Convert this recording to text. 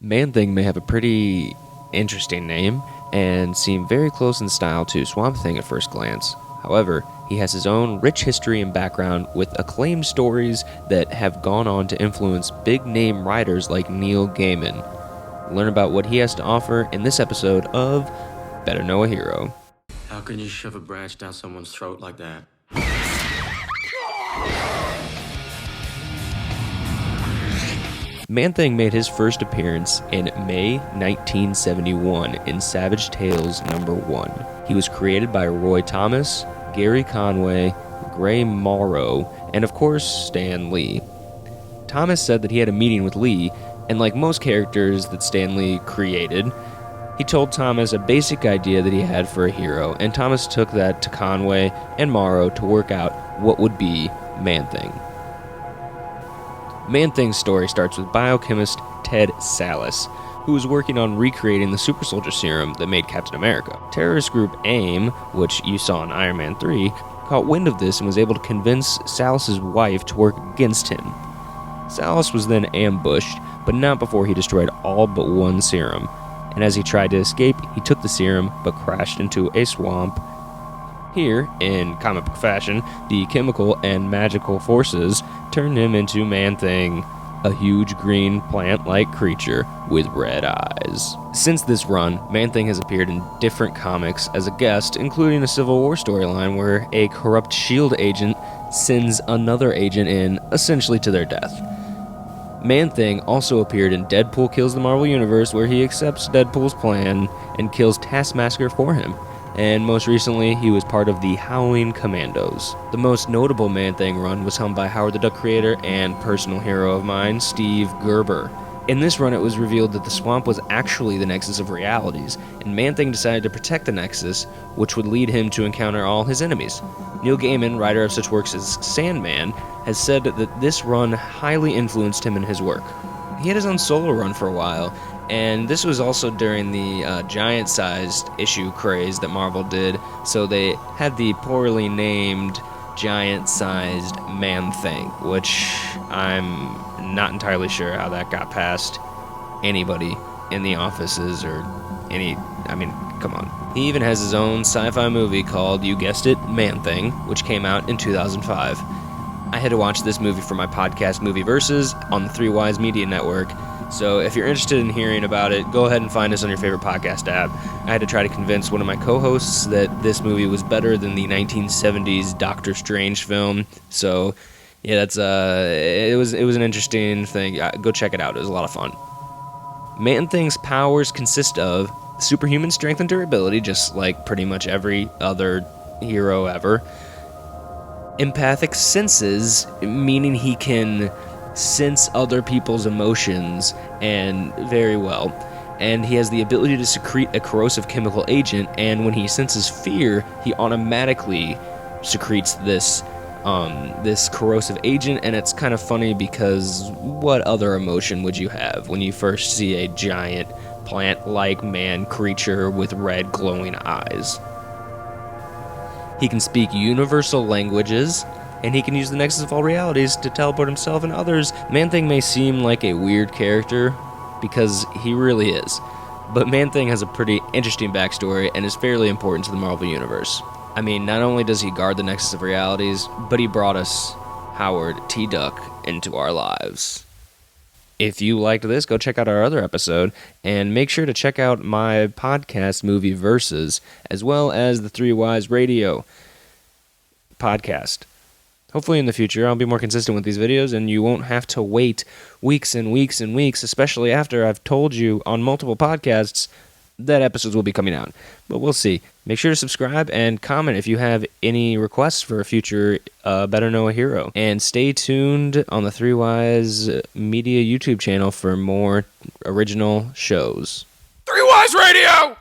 Man-Thing may have a pretty interesting name and seem very close in style to Swamp Thing at first glance. However, he has his own rich history and background with acclaimed stories that have gone on to influence big-name writers like Neil Gaiman. Learn about what he has to offer in this episode of Better Know a Hero. How can you shove a branch down someone's throat like that? Man-Thing made his first appearance in May 1971 in Savage Tales No. 1. He was created by Roy Thomas, Gary Conway, Gray Morrow, and of course Stan Lee. Thomas said that he had a meeting with Lee, and like most characters that Stan Lee created, he told Thomas a basic idea that he had for a hero, and Thomas took that to Conway and Morrow to work out what would be Man-Thing. Man-Thing's story starts with biochemist Ted Sallis, who was working on recreating the super soldier serum that made Captain America. Terrorist group AIM, which you saw in Iron Man 3, caught wind of this and was able to convince Sallis' wife to work against him. Sallis was then ambushed, but not before he destroyed all but one serum, and as he tried to escape, he took the serum but crashed into a swamp. Here, in comic book fashion, the chemical and magical forces turned him into Man-Thing, a huge green plant-like creature with red eyes. Since this run, Man-Thing has appeared in different comics as a guest, including a Civil War storyline where a corrupt S.H.I.E.L.D. agent sends another agent in, essentially to their death. Man-Thing also appeared in Deadpool Kills the Marvel Universe, where he accepts Deadpool's plan and kills Taskmaster for him. And most recently, he was part of the Howling Commandos. The most notable Man-Thing run was helmed by Howard the Duck creator and personal hero of mine, Steve Gerber. In this run, it was revealed that the swamp was actually the Nexus of Realities, and Man-Thing decided to protect the Nexus, which would lead him to encounter all his enemies. Neil Gaiman, writer of such works as Sandman, has said that this run highly influenced him in his work. He had his own solo run for a while, and this was also during the giant-sized issue craze that Marvel did, so they had the poorly named giant-sized Man-Thing, which I'm not entirely sure how that got past anybody in the offices or come on. He even has his own sci-fi movie called, you guessed it, Man-Thing, which came out in 2005. I had to watch this movie for my podcast Movie Versus on the Three Wise Media Network, so if you're interested in hearing about it, go ahead and find us on your favorite podcast app. I had to try to convince one of my co-hosts that this movie was better than the 1970s Doctor Strange film, so yeah, that's it was an interesting thing. Go check it out. It was a lot of fun. Man-Thing's powers consist of superhuman strength and durability, just like pretty much every other hero ever. Empathic senses, meaning he can sense other people's emotions and very well. And he has the ability to secrete a corrosive chemical agent, and when he senses fear, he automatically secretes this corrosive agent. And it's kind of funny because what other emotion would you have when you first see a giant plant-like man creature with red glowing eyes? He can speak universal languages, and he can use the Nexus of All Realities to teleport himself and others. Man-Thing may seem like a weird character, because he really is, but Man-Thing has a pretty interesting backstory and is fairly important to the Marvel Universe. I mean, not only does he guard the Nexus of Realities, but he brought us Howard T. Duck into our lives. If you liked this, go check out our other episode, and make sure to check out my podcast, Movie Versus, as well as the Three Wise Radio podcast. Hopefully in the future, I'll be more consistent with these videos, and you won't have to wait weeks and weeks and weeks, especially after I've told you on multiple podcasts that episodes will be coming out. But we'll see. Make sure to subscribe and comment if you have any requests for a future Better Know a Hero. And stay tuned on the Three Wise Media YouTube channel for more original shows. Three Wise Radio!